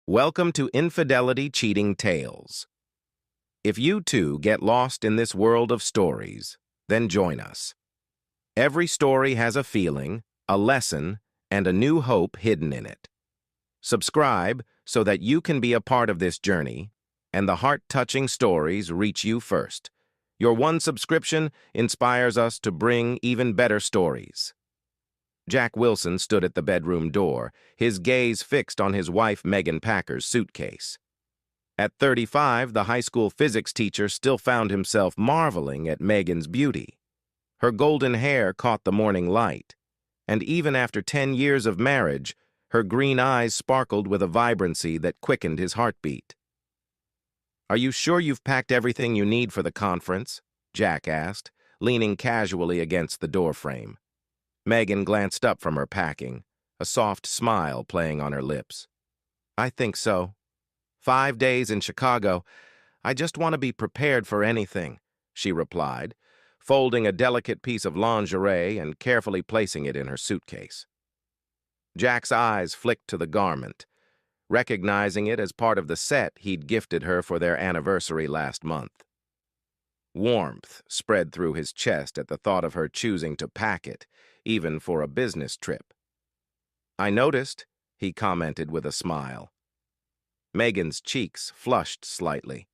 Welcome to Infidelity Cheating Tales. If you too get lost in this world of stories, then join us. Every story has a feeling, a lesson, and a new hope hidden in it. Subscribe so that you can be a part of this journey, and the heart-touching stories reach you first. Your one subscription inspires us to bring even better stories. Jack Wilson stood at the bedroom door, his gaze fixed on his wife Megan Packer's suitcase. At 35, the high school physics teacher still found himself marveling at Megan's beauty. Her golden hair caught the morning light, and even after 10 years of marriage, her green eyes sparkled with a vibrancy that quickened his heartbeat. "Are you sure you've packed everything you need for the conference?" Jack asked, leaning casually against the doorframe. Megan glanced up from her packing, a soft smile playing on her lips. "I think so. 5 days in Chicago. I just want to be prepared for anything," she replied, folding a delicate piece of lingerie and carefully placing it in her suitcase. Jack's eyes flicked to the garment, recognizing it as part of the set he'd gifted her for their anniversary last month. Warmth spread through his chest at the thought of her choosing to pack it, even for a business trip. "I noticed," he commented with a smile. Megan's cheeks flushed slightly.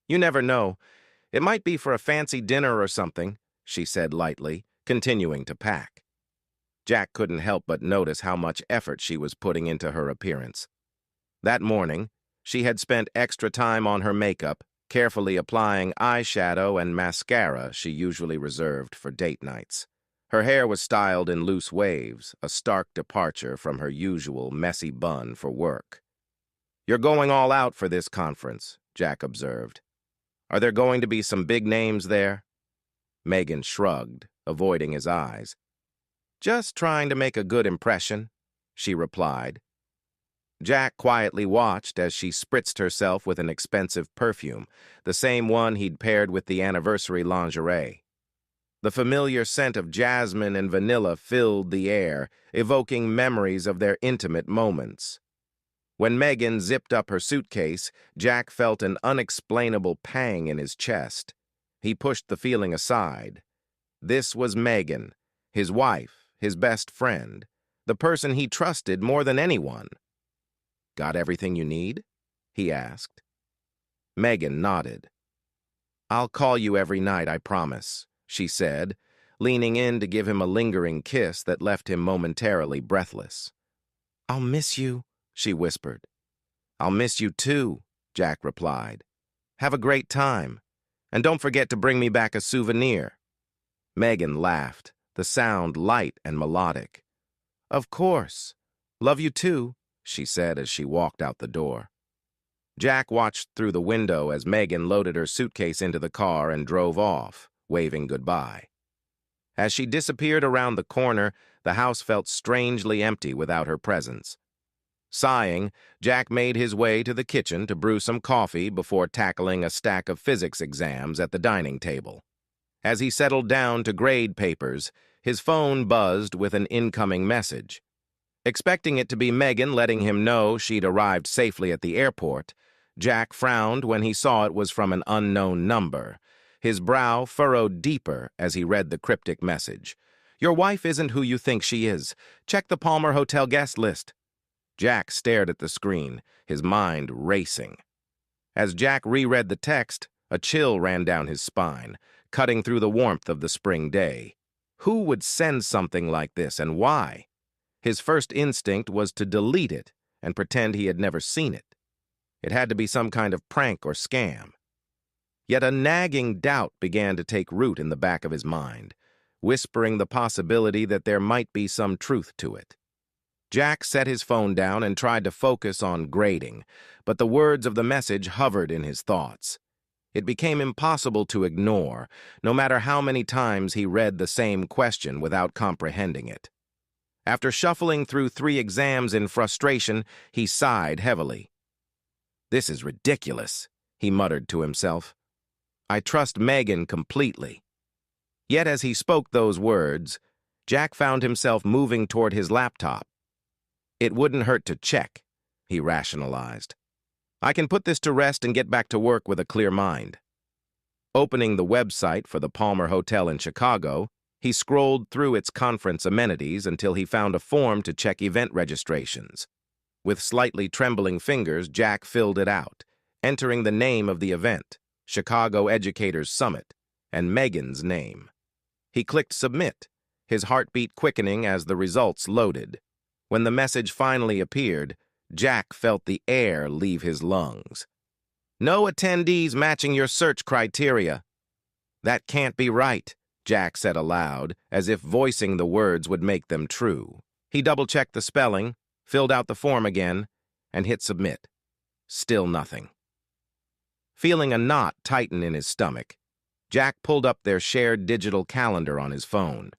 "You never know. It might be for a fancy dinner or something," she said lightly, continuing to pack. Jack couldn't help but notice how much effort she was putting into her appearance. That morning, she had spent extra time on her makeup, carefully applying eyeshadow and mascara she usually reserved for date nights. Her hair was styled in loose waves, a stark departure from her usual messy bun for work. "You're going all out for this conference," Jack observed. "Are there going to be some big names there?" Megan shrugged, avoiding his eyes. "Just trying to make a good impression," she replied. Jack quietly watched as she spritzed herself with an expensive perfume, the same one he'd paired with the anniversary lingerie. The familiar scent of jasmine and vanilla filled the air, evoking memories of their intimate moments. When Megan zipped up her suitcase, Jack felt an unexplainable pang in his chest. He pushed the feeling aside. This was Megan, his wife, his best friend, the person he trusted more than anyone. "Got everything you need?" he asked. Megan nodded. "I'll call you every night, I promise," she said, leaning in to give him a lingering kiss that left him momentarily breathless. "I'll miss you," she whispered. "I'll miss you too," Jack replied. "Have a great time, and don't forget to bring me back a souvenir." Megan laughed, the sound light and melodic. "Of course. Love you too," she said as she walked out the door. Jack watched through the window as Megan loaded her suitcase into the car and drove off, waving goodbye. As she disappeared around the corner, the house felt strangely empty without her presence. Sighing, Jack made his way to the kitchen to brew some coffee before tackling a stack of physics exams at the dining table. As he settled down to grade papers, his phone buzzed with an incoming message. Expecting it to be Megan letting him know she'd arrived safely at the airport, Jack frowned when he saw it was from an unknown number. His brow furrowed deeper as he read the cryptic message. "Your wife isn't who you think she is. Check the Palmer Hotel guest list." Jack stared at the screen, his mind racing. As Jack reread the text, a chill ran down his spine, cutting through the warmth of the spring day. Who would send something like this, and why? His first instinct was to delete it and pretend he had never seen it. It had to be some kind of prank or scam. Yet a nagging doubt began to take root in the back of his mind, whispering the possibility that there might be some truth to it. Jack set his phone down and tried to focus on grading, but the words of the message hovered in his thoughts. It became impossible to ignore, no matter how many times he read the same question without comprehending it. After shuffling through 3 exams in frustration, he sighed heavily. "This is ridiculous," he muttered to himself. "I trust Megan completely." Yet as he spoke those words, Jack found himself moving toward his laptop. It wouldn't hurt to check. he rationalized. I can put this to rest and get back to work with a clear mind. Opening the website for the Palmer Hotel in Chicago, he scrolled through its conference amenities until he found a form to check event registrations. With slightly trembling fingers, Jack filled it out, entering the name of the event, Chicago Educators Summit, and Megan's name. He clicked Submit, his heartbeat quickening as the results loaded. When the message finally appeared, Jack felt the air leave his lungs. No attendees matching your search criteria. That can't be right, Jack said aloud, as if voicing the words would make them true. He double-checked the spelling, filled out the form again, and hit Submit. Still nothing. Feeling a knot tighten in his stomach, Jack pulled up their shared digital calendar on his phone.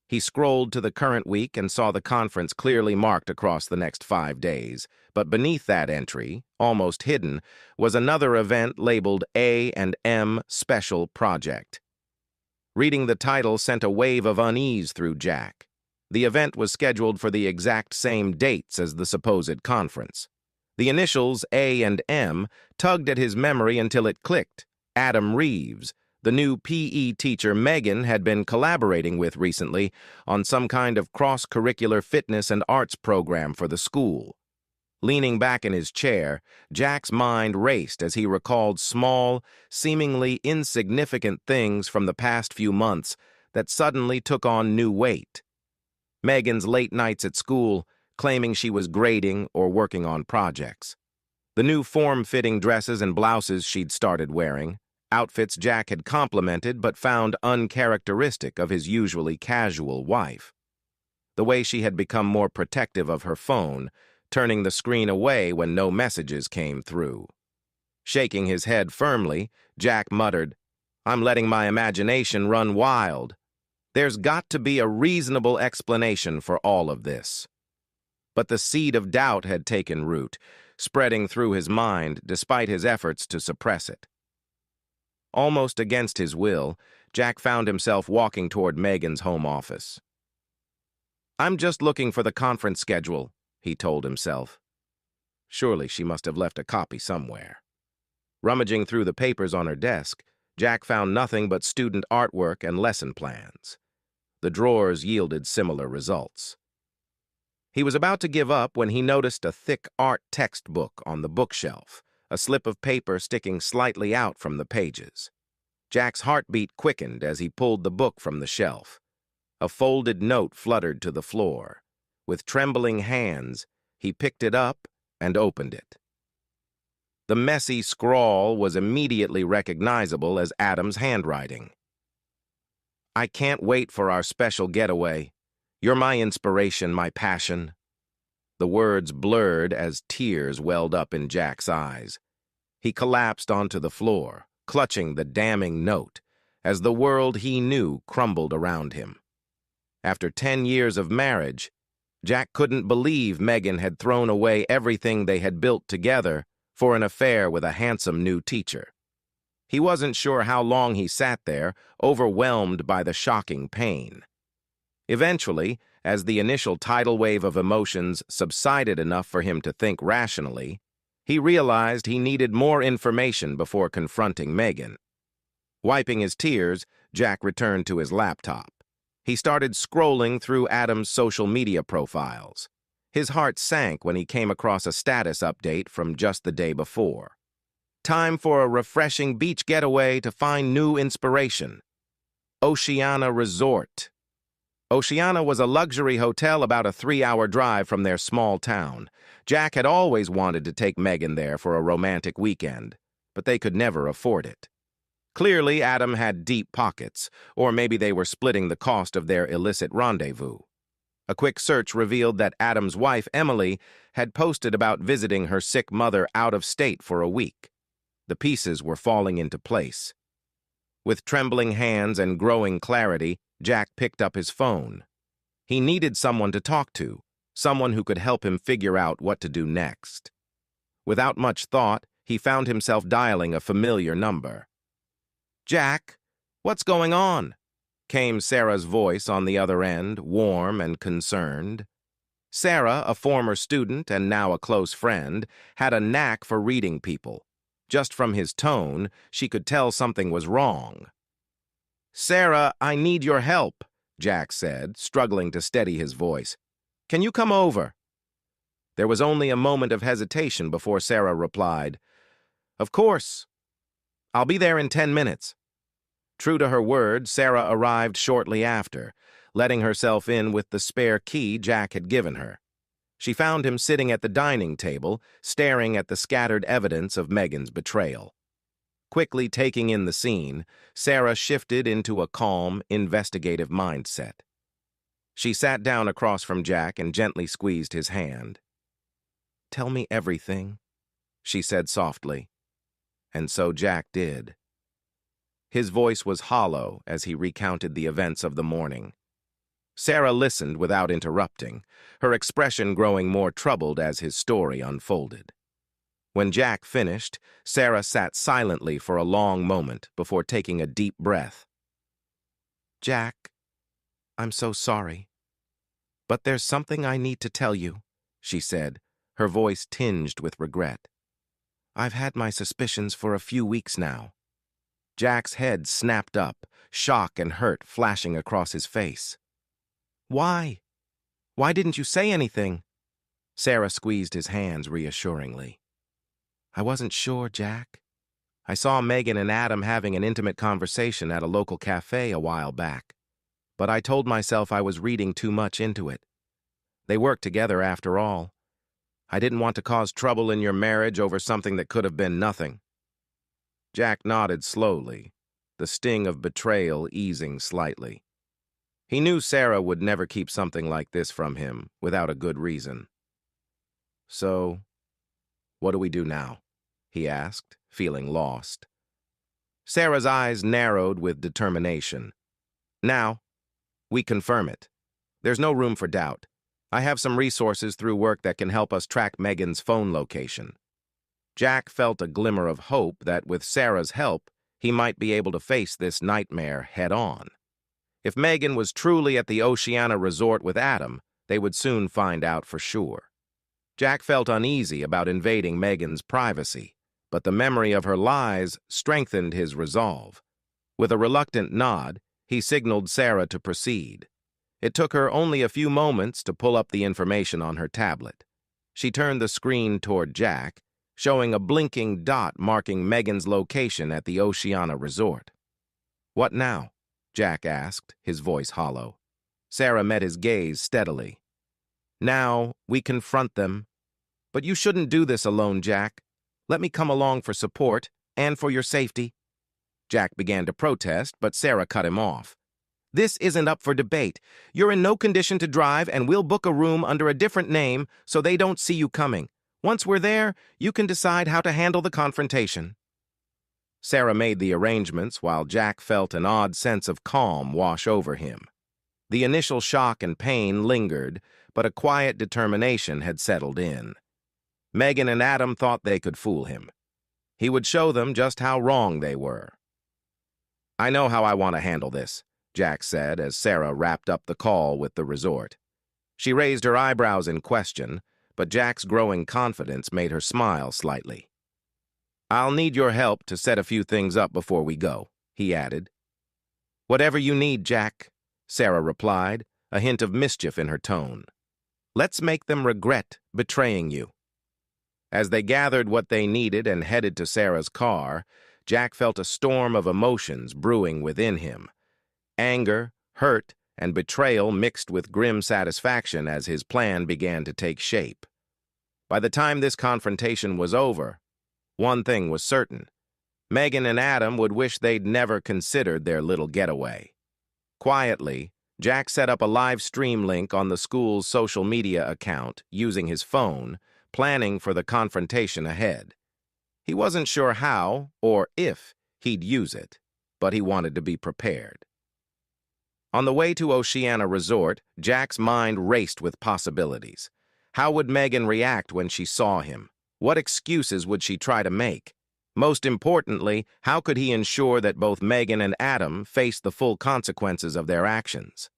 He scrolled to the current week and saw the conference clearly marked across the next 5 days, but beneath that entry, almost hidden, was another event labeled A&M Special Project. Reading the title sent a wave of unease through Jack. The event was scheduled for the exact same dates as the supposed conference. The initials A and M tugged at his memory until it clicked. Adam Reeves, the new PE teacher Megan had been collaborating with recently on some kind of cross-curricular fitness and arts program for the school. Leaning back in his chair, Jack's mind raced as he recalled small, seemingly insignificant things from the past few months that suddenly took on new weight. Megan's late nights at school, claiming she was grading or working on projects. The new form-fitting dresses and blouses she'd started wearing, outfits Jack had complimented but found uncharacteristic of his usually casual wife. The way she had become more protective of her phone, turning the screen away when no messages came through. Shaking his head firmly, Jack muttered, "I'm letting my imagination run wild. There's got to be a reasonable explanation for all of this." But the seed of doubt had taken root, spreading through his mind despite his efforts to suppress it. Almost against his will, Jack found himself walking toward Megan's home office. "I'm just looking for the conference schedule," he told himself. Surely she must have left a copy somewhere. Rummaging through the papers on her desk, Jack found nothing but student artwork and lesson plans. The drawers yielded similar results. He was about to give up when he noticed a thick art textbook on the bookshelf, a slip of paper sticking slightly out from the pages. Jack's heartbeat quickened as he pulled the book from the shelf. A folded note fluttered to the floor. With trembling hands, he picked it up and opened it. The messy scrawl was immediately recognizable as Adam's handwriting. "I can't wait for our special getaway. You're my inspiration, my passion." The words blurred as tears welled up in Jack's eyes. He collapsed onto the floor, clutching the damning note, as the world he knew crumbled around him. After 10 years of marriage, Jack couldn't believe Megan had thrown away everything they had built together for an affair with a handsome new teacher. He wasn't sure how long he sat there, overwhelmed by the shocking pain. Eventually, as the initial tidal wave of emotions subsided enough for him to think rationally, he realized he needed more information before confronting Megan. Wiping his tears, Jack returned to his laptop. He started scrolling through Adam's social media profiles. His heart sank when he came across a status update from just the day before. "Time for a refreshing beach getaway to find new inspiration. Oceana Resort." Oceana was a luxury hotel about a 3-hour drive from their small town. Jack had always wanted to take Megan there for a romantic weekend, but they could never afford it. Clearly, Adam had deep pockets, or maybe they were splitting the cost of their illicit rendezvous. A quick search revealed that Adam's wife, Emily, had posted about visiting her sick mother out of state for a week. The pieces were falling into place. With trembling hands and growing clarity, Jack picked up his phone. He needed someone to talk to, someone who could help him figure out what to do next. Without much thought, he found himself dialing a familiar number. "Jack, what's going on?" came Sarah's voice on the other end, warm and concerned. Sarah, a former student and now a close friend, had a knack for reading people. Just from his tone, she could tell something was wrong. "Sarah, I need your help," Jack said, struggling to steady his voice. "Can you come over?" There was only a moment of hesitation before Sarah replied, "Of course. I'll be there in 10 minutes. True to her word, Sarah arrived shortly after, letting herself in with the spare key Jack had given her. She found him sitting at the dining table, staring at the scattered evidence of Megan's betrayal. Quickly taking in the scene, Sarah shifted into a calm, investigative mindset. She sat down across from Jack and gently squeezed his hand. "Tell me everything," she said softly. And so Jack did. His voice was hollow as he recounted the events of the morning. Sarah listened without interrupting, her expression growing more troubled as his story unfolded. When Jack finished, Sarah sat silently for a long moment before taking a deep breath. "Jack, I'm so sorry. But there's something I need to tell you," she said, her voice tinged with regret. "I've had my suspicions for a few weeks now." Jack's head snapped up, shock and hurt flashing across his face. "Why? Why didn't you say anything?" Sarah squeezed his hands reassuringly. "I wasn't sure, Jack. I saw Megan and Adam having an intimate conversation at a local cafe a while back, but I told myself I was reading too much into it. They work together after all. I didn't want to cause trouble in your marriage over something that could have been nothing." Jack nodded slowly, the sting of betrayal easing slightly. He knew Sarah would never keep something like this from him without a good reason. "So, what do we do now?" he asked, feeling lost. Sarah's eyes narrowed with determination. "Now, we confirm it. There's no room for doubt. I have some resources through work that can help us track Megan's phone location." Jack felt a glimmer of hope that with Sarah's help, he might be able to face this nightmare head-on. If Megan was truly at the Oceana resort with Adam, they would soon find out for sure. Jack felt uneasy about invading Megan's privacy, but the memory of her lies strengthened his resolve. With a reluctant nod, he signaled Sarah to proceed. It took her only a few moments to pull up the information on her tablet. She turned the screen toward Jack, showing a blinking dot marking Megan's location at the Oceana resort. "What now?" Jack asked, his voice hollow. Sarah met his gaze steadily. "Now, we confront them. But you shouldn't do this alone, Jack. Let me come along for support and for your safety." Jack began to protest, but Sarah cut him off. "This isn't up for debate. You're in no condition to drive, and we'll book a room under a different name so they don't see you coming. Once we're there, you can decide how to handle the confrontation." Sarah made the arrangements while Jack felt an odd sense of calm wash over him. The initial shock and pain lingered, but a quiet determination had settled in. Megan and Adam thought they could fool him. He would show them just how wrong they were. "I know how I want to handle this," Jack said as Sarah wrapped up the call with the resort. She raised her eyebrows in question, but Jack's growing confidence made her smile slightly. "I'll need your help to set a few things up before we go," he added. "Whatever you need, Jack," Sarah replied, a hint of mischief in her tone. "Let's make them regret betraying you." As they gathered what they needed and headed to Sarah's car, Jack felt a storm of emotions brewing within him. Anger, hurt, and betrayal mixed with grim satisfaction as his plan began to take shape. By the time this confrontation was over, one thing was certain. Megan and Adam would wish they'd never considered their little getaway. Quietly, Jack set up a live stream link on the school's social media account using his phone, planning for the confrontation ahead. He wasn't sure how or if he'd use it, but he wanted to be prepared. On the way to Oceana Resort, Jack's mind raced with possibilities. How would Megan react when she saw him? What excuses would she try to make? Most importantly, how could he ensure that both Megan and Adam faced the full consequences of their actions?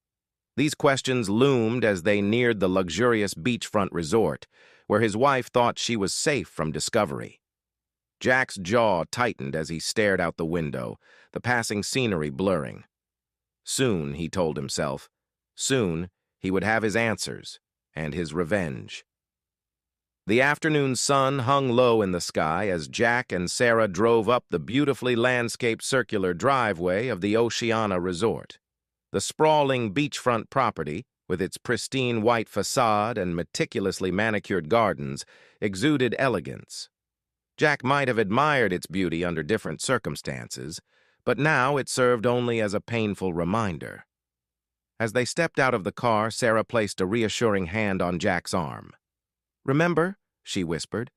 These questions loomed as they neared the luxurious beachfront resort, where his wife thought she was safe from discovery. Jack's jaw tightened as he stared out the window, the passing scenery blurring. Soon, he told himself, soon he would have his answers and his revenge. The afternoon sun hung low in the sky as Jack and Sarah drove up the beautifully landscaped circular driveway of the Oceana Resort. The sprawling beachfront property, with its pristine white facade and meticulously manicured gardens, exuded elegance. Jack might have admired its beauty under different circumstances, but now it served only as a painful reminder. As they stepped out of the car, Sarah placed a reassuring hand on Jack's arm. "Remember," she whispered,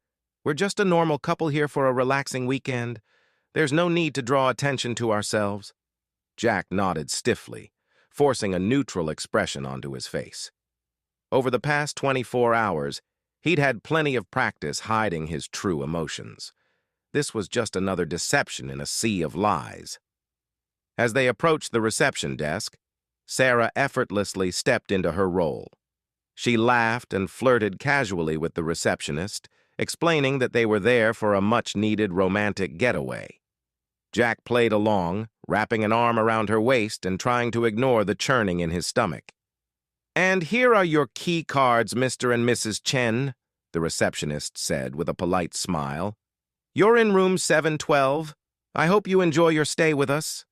"we're just a normal couple here for a relaxing weekend. There's no need to draw attention to ourselves." Jack nodded stiffly, forcing a neutral expression onto his face. Over the past 24 hours, he'd had plenty of practice hiding his true emotions. This was just another deception in a sea of lies. As they approached the reception desk, Sarah effortlessly stepped into her role. She laughed and flirted casually with the receptionist, explaining that they were there for a much-needed romantic getaway. Jack played along, wrapping an arm around her waist and trying to ignore the churning in his stomach. "And here are your key cards, Mr. and Mrs. Chen," the receptionist said with a polite smile. "You're in room 712. I hope you enjoy your stay with us."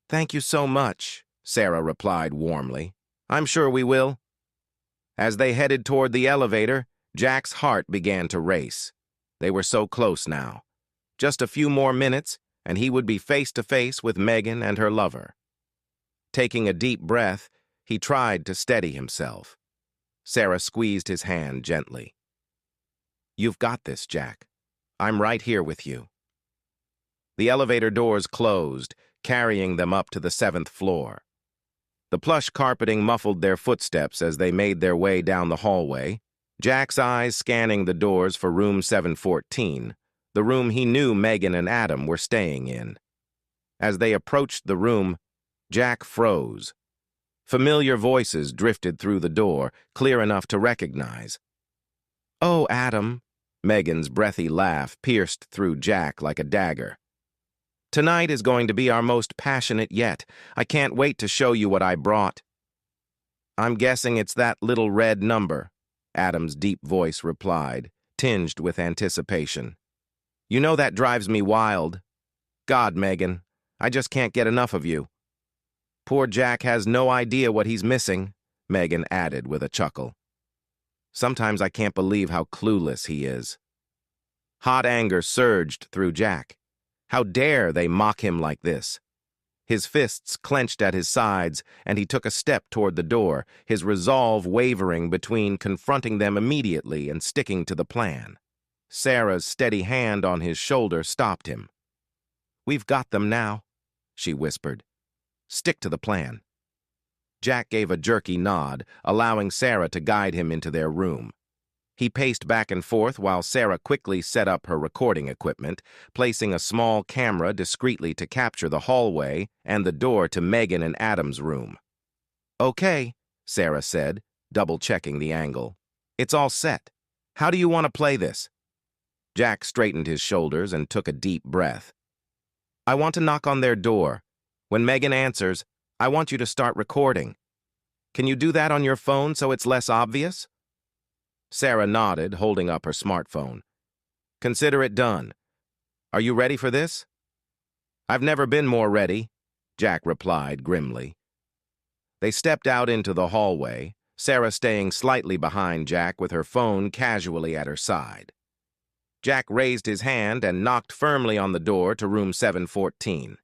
"Thank you so much," Sarah replied warmly. "I'm sure we will." As they headed toward the elevator, Jack's heart began to race. They were so close now. Just a few more minutes, and he would be face to face with Megan and her lover. Taking a deep breath, he tried to steady himself. Sarah squeezed his hand gently. "You've got this, Jack. I'm right here with you." The elevator doors closed, carrying them up to the 7th floor. The plush carpeting muffled their footsteps as they made their way down the hallway, Jack's eyes scanning the doors for room 714, the room he knew Megan and Adam were staying in. As they approached the room, Jack froze. Familiar voices drifted through the door, clear enough to recognize. "Oh, Adam," Megan's breathy laugh pierced through Jack like a dagger. "Tonight is going to be our most passionate yet. I can't wait to show you what I brought." "I'm guessing it's that little red number," Adam's deep voice replied, tinged with anticipation. "You know that drives me wild. God, Megan, I just can't get enough of you." "Poor Jack has no idea what he's missing," Megan added with a chuckle. "Sometimes I can't believe how clueless he is." Hot anger surged through Jack. How dare they mock him like this? His fists clenched at his sides, and he took a step toward the door, his resolve wavering between confronting them immediately and sticking to the plan. Sarah's steady hand on his shoulder stopped him. "We've got them now," she whispered. "Stick to the plan." Jack gave a jerky nod, allowing Sarah to guide him into their room. He paced back and forth while Sarah quickly set up her recording equipment, placing a small camera discreetly to capture the hallway and the door to Megan and Adam's room. "Okay," Sarah said, double-checking the angle. "It's all set. How do you want to play this?" Jack straightened his shoulders and took a deep breath. "I want to knock on their door. When Megan answers, I want you to start recording. Can you do that on your phone so it's less obvious?" Sarah nodded, holding up her smartphone. "Consider it done. Are you ready for this?" "I've never been more ready," Jack replied grimly. They stepped out into the hallway, Sarah staying slightly behind Jack with her phone casually at her side. Jack raised his hand and knocked firmly on the door to room 714.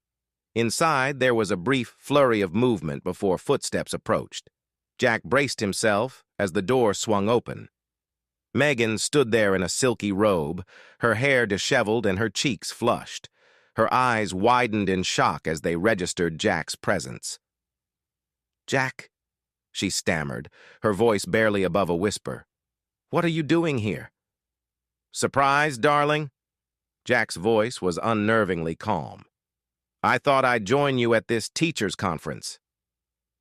Inside, there was a brief flurry of movement before footsteps approached. Jack braced himself as the door swung open. Megan stood there in a silky robe, her hair disheveled and her cheeks flushed. Her eyes widened in shock as they registered Jack's presence. "Jack," she stammered, her voice barely above a whisper. "What are you doing here?" "Surprised, darling?" Jack's voice was unnervingly calm. "I thought I'd join you at this teachers' conference."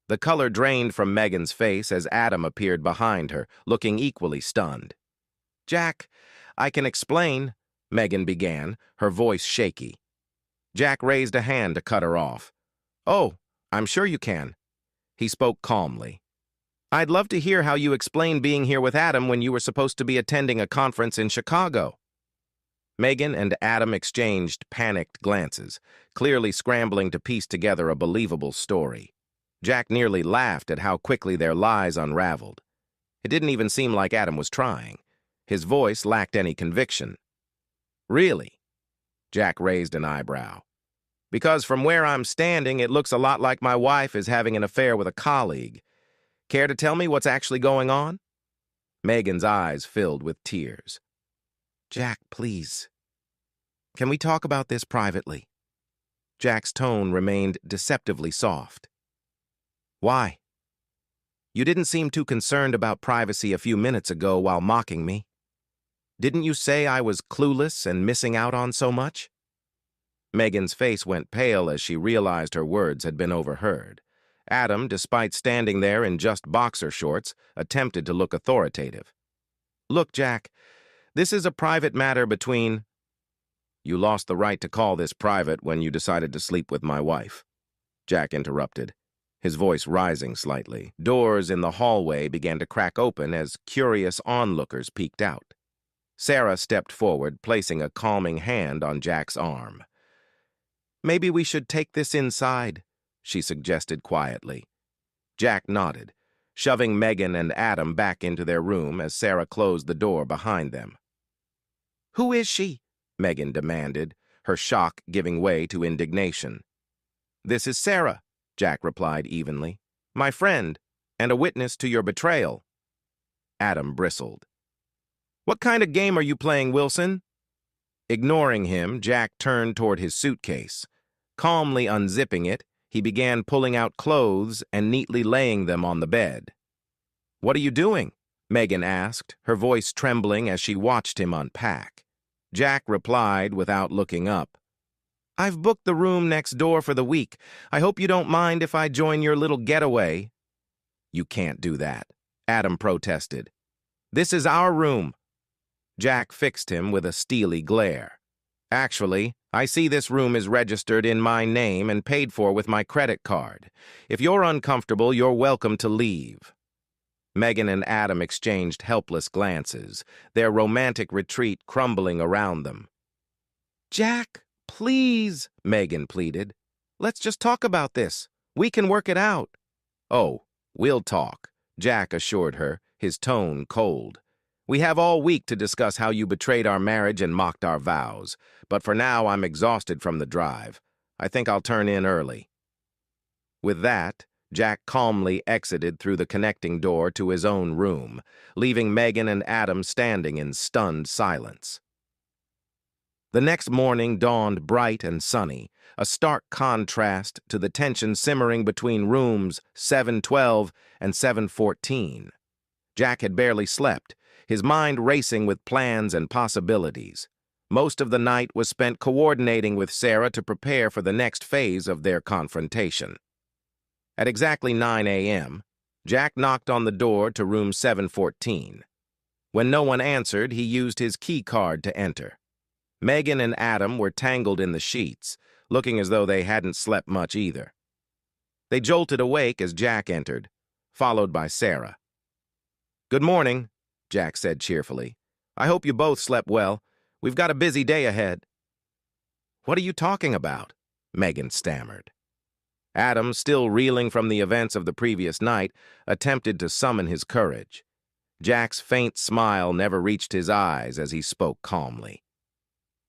The color drained from Megan's face as Adam appeared behind her, looking equally stunned. "Jack, I can explain," Megan began, her voice shaky. Jack raised a hand to cut her off. "Oh, I'm sure you can." He spoke calmly. "I'd love to hear how you explain being here with Adam when you were supposed to be attending a conference in Chicago." Megan and Adam exchanged panicked glances, clearly scrambling to piece together a believable story. Jack nearly laughed at how quickly their lies unraveled. It didn't even seem like Adam was trying. His voice lacked any conviction. "Really?" Jack raised an eyebrow. "Because from where I'm standing, it looks a lot like my wife is having an affair with a colleague. Care to tell me what's actually going on?" Megan's eyes filled with tears. "Jack, please. Can we talk about this privately?" Jack's tone remained deceptively soft. "Why? You didn't seem too concerned about privacy a few minutes ago while mocking me. Didn't you say I was clueless and missing out on so much?" Megan's face went pale as she realized her words had been overheard. Adam, despite standing there in just boxer shorts, attempted to look authoritative. "Look, Jack, this is a private matter between—" "You lost the right to call this private when you decided to sleep with my wife," Jack interrupted, his voice rising slightly. Doors in the hallway began to crack open as curious onlookers peeked out. Sarah stepped forward, placing a calming hand on Jack's arm. "Maybe we should take this inside," she suggested quietly. Jack nodded, shoving Megan and Adam back into their room as Sarah closed the door behind them. "Who is she?" Megan demanded, her shock giving way to indignation. "This is Sarah," Jack replied evenly. "My friend, and a witness to your betrayal." Adam bristled. "What kind of game are you playing, Wilson?" Ignoring him, Jack turned toward his suitcase. Calmly unzipping it, he began pulling out clothes and neatly laying them on the bed. "What are you doing?" Megan asked, her voice trembling as she watched him unpack. Jack replied without looking up. "I've booked the room next door for the week. I hope you don't mind if I join your little getaway." "You can't do that," Adam protested. "This is our room." Jack fixed him with a steely glare. "Actually, I see this room is registered in my name and paid for with my credit card. If you're uncomfortable, you're welcome to leave." Megan and Adam exchanged helpless glances, their romantic retreat crumbling around them. "Jack, please," Megan pleaded. "Let's just talk about this. We can work it out." "Oh, we'll talk," Jack assured her, his tone cold. "We have all week to discuss how you betrayed our marriage and mocked our vows. But for now, I'm exhausted from the drive. I think I'll turn in early." With that, Jack calmly exited through the connecting door to his own room, leaving Megan and Adam standing in stunned silence. The next morning dawned bright and sunny, a stark contrast to the tension simmering between rooms 712 and 714. Jack had barely slept, his mind racing with plans and possibilities. Most of the night was spent coordinating with Sarah to prepare for the next phase of their confrontation. At exactly 9 a.m., Jack knocked on the door to room 714. When no one answered, he used his key card to enter. Megan and Adam were tangled in the sheets, looking as though they hadn't slept much either. They jolted awake as Jack entered, followed by Sarah. "Good morning," Jack said cheerfully. "I hope you both slept well. We've got a busy day ahead." "What are you talking about?" Megan stammered. Adam, still reeling from the events of the previous night, attempted to summon his courage. Jack's faint smile never reached his eyes as he spoke calmly.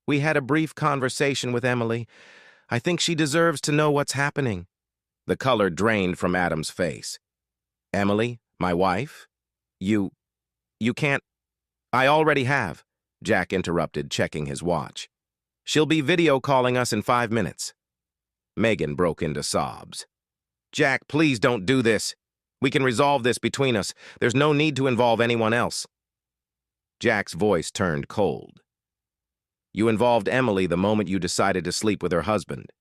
"We had a brief conversation with Emily. I think she deserves to know what's happening." The color drained from Adam's face. "Emily, my wife? You can't—" "I already have," Jack interrupted, checking his watch. "She'll be video calling us in 5 minutes." Megan broke into sobs. "Jack, please don't do this. We can resolve this between us. There's no need to involve anyone else." Jack's voice turned cold. "You involved Emily the moment you decided to sleep with her husband.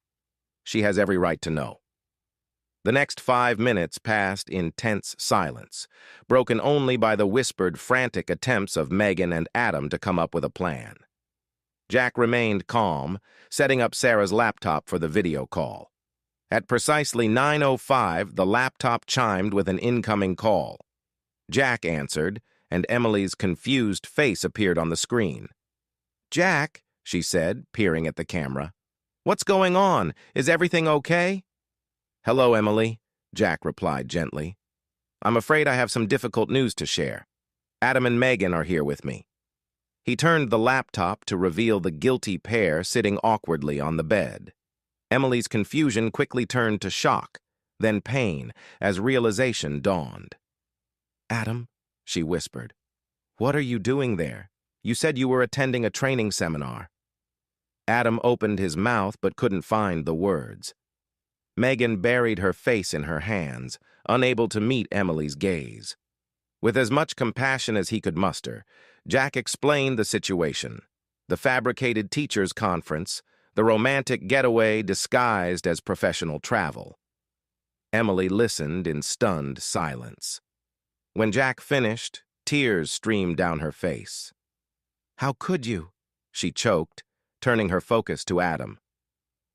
She has every right to know." The next 5 minutes passed in tense silence, broken only by the whispered, frantic attempts of Megan and Adam to come up with a plan. Jack remained calm, setting up Sarah's laptop for the video call. At precisely 9:05, the laptop chimed with an incoming call. Jack answered, and Emily's confused face appeared on the screen. "Jack," she said, peering at the camera. "What's going on? Is everything okay?" "Hello, Emily," Jack replied gently. "I'm afraid I have some difficult news to share. Adam and Megan are here with me." He turned the laptop to reveal the guilty pair sitting awkwardly on the bed. Emily's confusion quickly turned to shock, then pain, as realization dawned. "Adam," she whispered, "what are you doing there? You said you were attending a training seminar." Adam opened his mouth but couldn't find the words. Megan buried her face in her hands, unable to meet Emily's gaze. With as much compassion as he could muster, Jack explained the situation: the fabricated teachers' conference, the romantic getaway disguised as professional travel. Emily listened in stunned silence. When Jack finished, tears streamed down her face. "How could you?" she choked, turning her focus to Adam.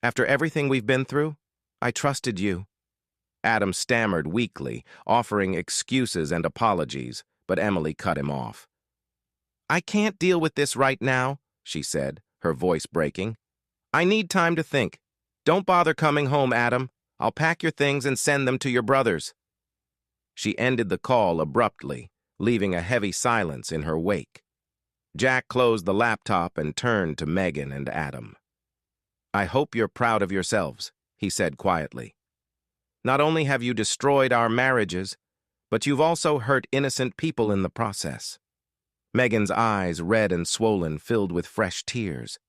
"After everything we've been through, I trusted you." Adam stammered weakly, offering excuses and apologies, but Emily cut him off. "I can't deal with this right now," she said, her voice breaking. "I need time to think. Don't bother coming home, Adam. I'll pack your things and send them to your brothers." She ended the call abruptly, leaving a heavy silence in her wake. Jack closed the laptop and turned to Megan and Adam. "I hope you're proud of yourselves," he said quietly. "Not only have you destroyed our marriages, but you've also hurt innocent people in the process." Megan's eyes, red and swollen, filled with fresh tears.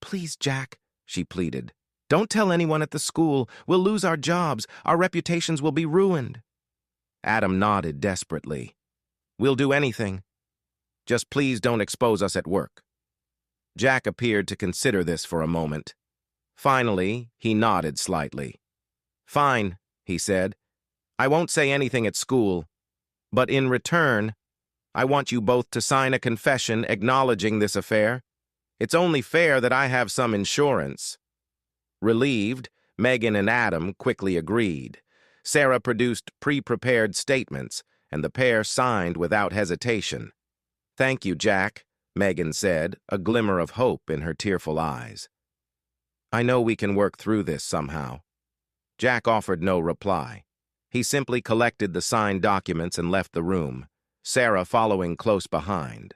"Please, Jack," she pleaded. "Don't tell anyone at the school. We'll lose our jobs. Our reputations will be ruined." Adam nodded desperately. "We'll do anything. Just please don't expose us at work." Jack appeared to consider this for a moment. Finally, he nodded slightly. "Fine," he said. "I won't say anything at school. But in return, I want you both to sign a confession acknowledging this affair. It's only fair that I have some insurance." Relieved, Megan and Adam quickly agreed. Sarah produced pre-prepared statements, and the pair signed without hesitation. "Thank you, Jack," Megan said, a glimmer of hope in her tearful eyes. "I know we can work through this somehow." Jack offered no reply. He simply collected the signed documents and left the room, Sarah following close behind.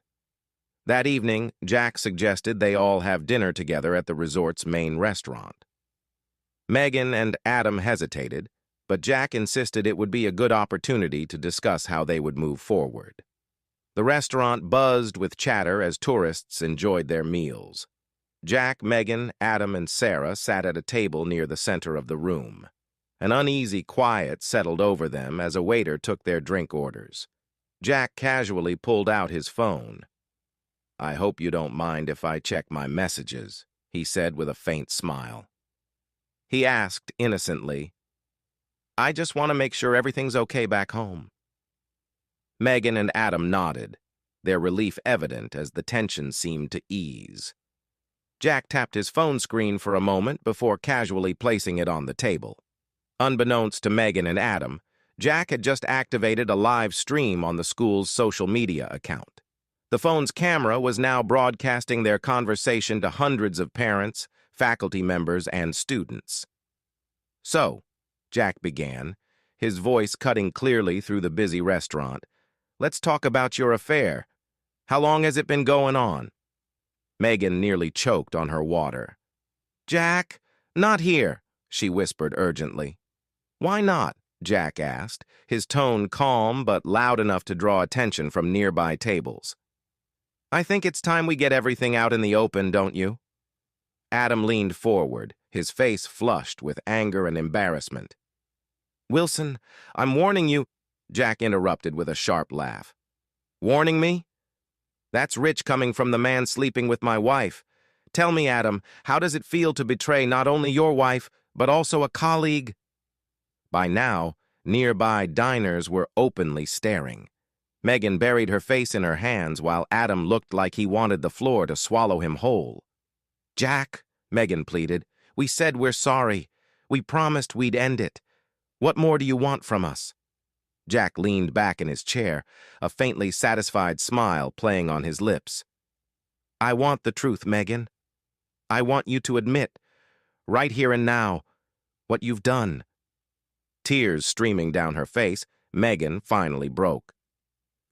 That evening, Jack suggested they all have dinner together at the resort's main restaurant. Megan and Adam hesitated, but Jack insisted it would be a good opportunity to discuss how they would move forward. The restaurant buzzed with chatter as tourists enjoyed their meals. Jack, Megan, Adam, and Sarah sat at a table near the center of the room. An uneasy quiet settled over them as a waiter took their drink orders. Jack casually pulled out his phone. "I hope you don't mind if I check my messages," he said with a faint smile. He asked innocently, "I just want to make sure everything's okay back home." Megan and Adam nodded, their relief evident as the tension seemed to ease. Jack tapped his phone screen for a moment before casually placing it on the table. Unbeknownst to Megan and Adam, Jack had just activated a live stream on the school's social media account. The phone's camera was now broadcasting their conversation to hundreds of parents, faculty members, and students. "So," Jack began, his voice cutting clearly through the busy restaurant, "let's talk about your affair. How long has it been going on?" Megan nearly choked on her water. "Jack, not here," she whispered urgently. "Why not?" Jack asked, his tone calm but loud enough to draw attention from nearby tables. "I think it's time we get everything out in the open, don't you?" Adam leaned forward, his face flushed with anger and embarrassment. "Wilson, I'm warning you," Jack interrupted with a sharp laugh. "Warning me? That's rich coming from the man sleeping with my wife. Tell me, Adam, how does it feel to betray not only your wife, but also a colleague?" By now, nearby diners were openly staring. Megan buried her face in her hands while Adam looked like he wanted the floor to swallow him whole. "Jack," Megan pleaded, "we said we're sorry. We promised we'd end it. What more do you want from us?" Jack leaned back in his chair, a faintly satisfied smile playing on his lips. "I want the truth, Megan. I want you to admit, right here and now, what you've done." Tears streaming down her face, Megan finally broke.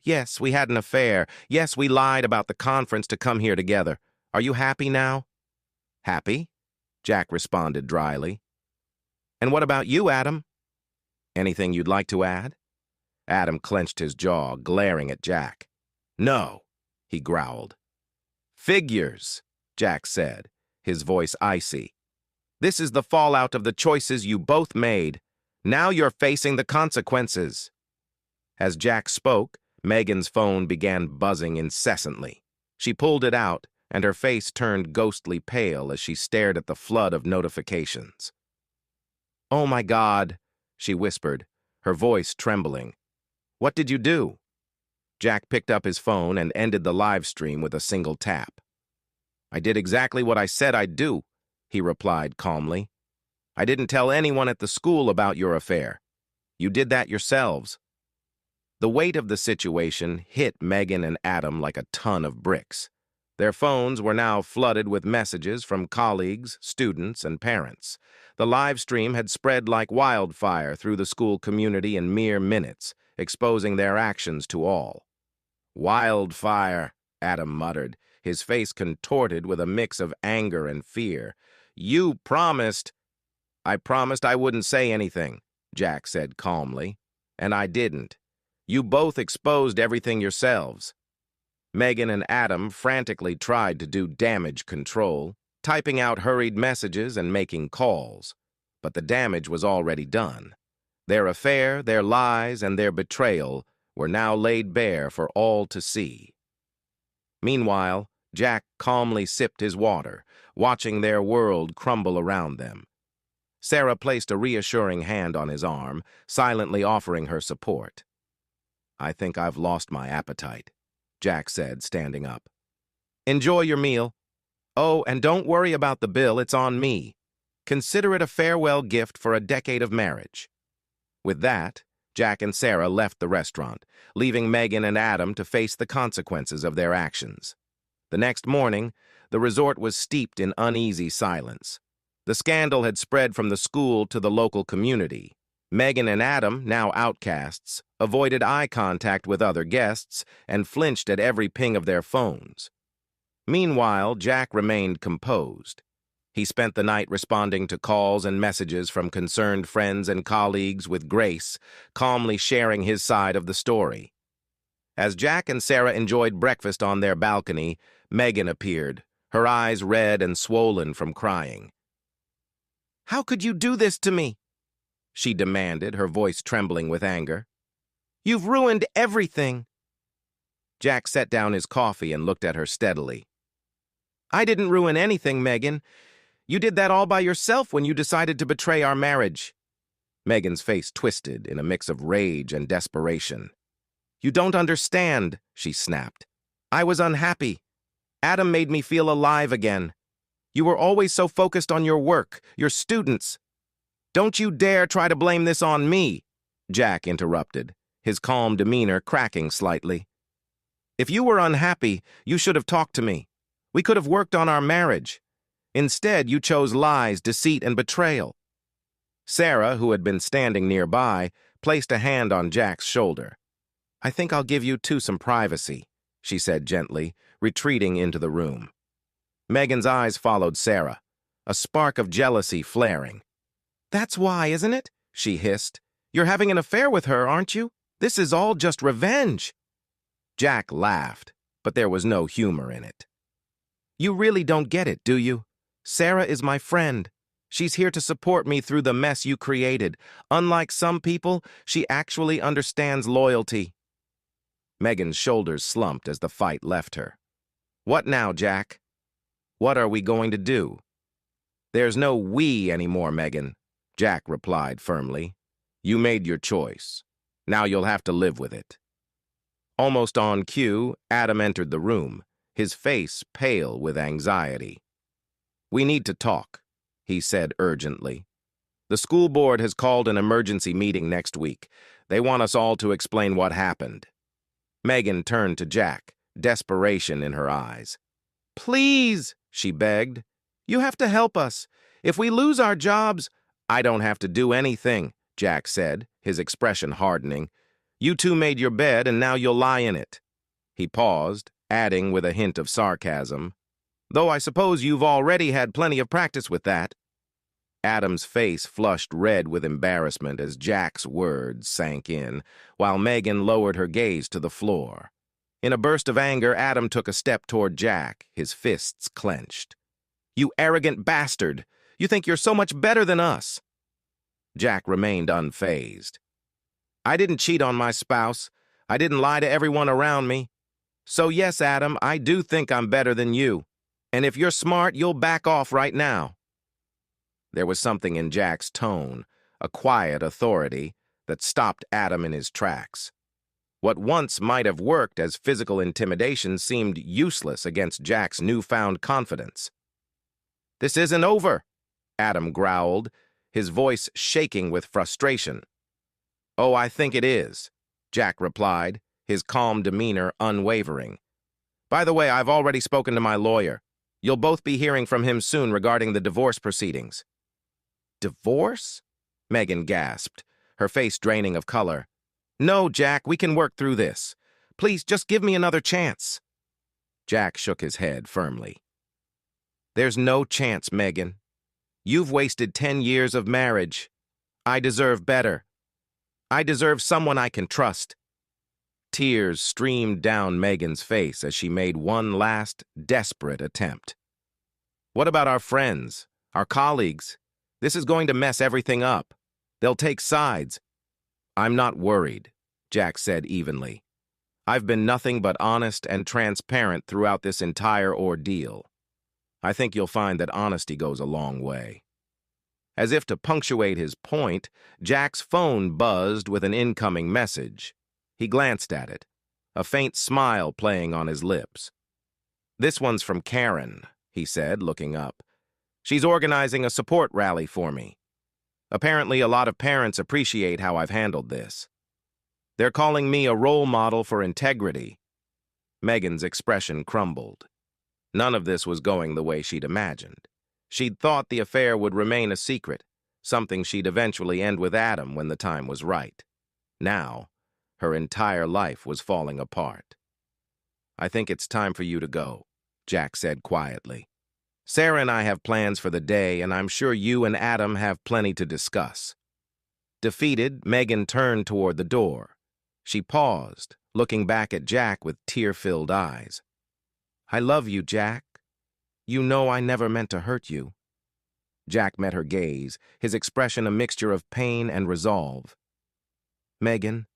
"Yes, we had an affair. Yes, we lied about the conference to come here together. Are you happy now?" "Happy?" Jack responded dryly. "And what about you, Adam? Anything you'd like to add?" Adam clenched his jaw, glaring at Jack. "No," he growled. "Figures," Jack said, his voice icy. "This is the fallout of the choices you both made. Now you're facing the consequences." As Jack spoke, Megan's phone began buzzing incessantly. She pulled it out, and her face turned ghostly pale as she stared at the flood of notifications. "Oh my God," she whispered, her voice trembling. "What did you do?" Jack picked up his phone and ended the live stream with a single tap. "I did exactly what I said I'd do," he replied calmly. "I didn't tell anyone at the school about your affair. You did that yourselves." The weight of the situation hit Megan and Adam like a ton of bricks. Their phones were now flooded with messages from colleagues, students, and parents. The live stream had spread like wildfire through the school community in mere minutes, exposing their actions to all. "Wildfire," Adam muttered, his face contorted with a mix of anger and fear. "You promised—" "I promised I wouldn't say anything," Jack said calmly. "And I didn't. You both exposed everything yourselves." Megan and Adam frantically tried to do damage control, typing out hurried messages and making calls. But the damage was already done. Their affair, their lies, and their betrayal were now laid bare for all to see. Meanwhile, Jack calmly sipped his water, watching their world crumble around them. Sarah placed a reassuring hand on his arm, silently offering her support. "I think I've lost my appetite," Jack said, standing up. "Enjoy your meal. Oh, and don't worry about the bill, it's on me. Consider it a farewell gift for a decade of marriage." With that, Jack and Sarah left the restaurant, leaving Megan and Adam to face the consequences of their actions. The next morning, the resort was steeped in uneasy silence. The scandal had spread from the school to the local community. Megan and Adam, now outcasts, avoided eye contact with other guests and flinched at every ping of their phones. Meanwhile, Jack remained composed. He spent the night responding to calls and messages from concerned friends and colleagues with grace, calmly sharing his side of the story. As Jack and Sarah enjoyed breakfast on their balcony, Megan appeared, her eyes red and swollen from crying. "How could you do this to me?" she demanded, her voice trembling with anger. "You've ruined everything." Jack set down his coffee and looked at her steadily. "I didn't ruin anything, Megan. You did that all by yourself when you decided to betray our marriage." Megan's face twisted in a mix of rage and desperation. "You don't understand," she snapped. "I was unhappy. Adam made me feel alive again. You were always so focused on your work, your students. Don't you dare try to blame this on me," Jack interrupted, his calm demeanor cracking slightly. "If you were unhappy, you should have talked to me. We could have worked on our marriage. Instead, you chose lies, deceit, and betrayal." Sarah, who had been standing nearby, placed a hand on Jack's shoulder. "I think I'll give you two some privacy," she said gently, retreating into the room. Megan's eyes followed Sarah, a spark of jealousy flaring. "That's why, isn't it?" she hissed. "You're having an affair with her, aren't you? This is all just revenge." Jack laughed, but there was no humor in it. "You really don't get it, do you? Sarah is my friend. She's here to support me through the mess you created. Unlike some people, she actually understands loyalty." Megan's shoulders slumped as the fight left her. "What now, Jack? What are we going to do?" "There's no we anymore, Megan," Jack replied firmly. You made your choice. Now you'll have to live with it. Almost on cue, Adam entered the room, his face pale with anxiety. We need to talk, he said urgently. The school board has called an emergency meeting next week. They want us all to explain what happened. Megan turned to Jack, desperation in her eyes. Please, she begged. You have to help us. If we lose our jobs, I don't have to do anything, Jack said, his expression hardening. You two made your bed and now you'll lie in it. He paused, adding with a hint of sarcasm, though I suppose you've already had plenty of practice with that. Adam's face flushed red with embarrassment as Jack's words sank in, while Megan lowered her gaze to the floor. In a burst of anger, Adam took a step toward Jack, his fists clenched. You arrogant bastard! You think you're so much better than us! Jack remained unfazed. I didn't cheat on my spouse. I didn't lie to everyone around me. So yes, Adam, I do think I'm better than you. And if you're smart, you'll back off right now. There was something in Jack's tone, a quiet authority, that stopped Adam in his tracks. What once might have worked as physical intimidation seemed useless against Jack's newfound confidence. This isn't over, Adam growled, his voice shaking with frustration. Oh, I think it is, Jack replied, his calm demeanor unwavering. By the way, I've already spoken to my lawyer. You'll both be hearing from him soon regarding the divorce proceedings. Divorce? Megan gasped, her face draining of color. No, Jack, we can work through this. Please, just give me another chance. Jack shook his head firmly. There's no chance, Megan. You've wasted 10 years of marriage. I deserve better. I deserve someone I can trust. Tears streamed down Megan's face as she made one last, desperate attempt. What about our friends, our colleagues? This is going to mess everything up. They'll take sides. I'm not worried, Jack said evenly. I've been nothing but honest and transparent throughout this entire ordeal. I think you'll find that honesty goes a long way. As if to punctuate his point, Jack's phone buzzed with an incoming message. He glanced at it, a faint smile playing on his lips. This one's from Karen, he said, looking up. She's organizing a support rally for me. Apparently, a lot of parents appreciate how I've handled this. They're calling me a role model for integrity. Megan's expression crumbled. None of this was going the way she'd imagined. She'd thought the affair would remain a secret, something she'd eventually end with Adam when the time was right. Now, her entire life was falling apart. I think it's time for you to go, Jack said quietly. Sarah and I have plans for the day, and I'm sure you and Adam have plenty to discuss. Defeated, Megan turned toward the door. She paused, looking back at Jack with tear-filled eyes. I love you, Jack. You know I never meant to hurt you. Jack met her gaze, his expression a mixture of pain and resolve. Megan,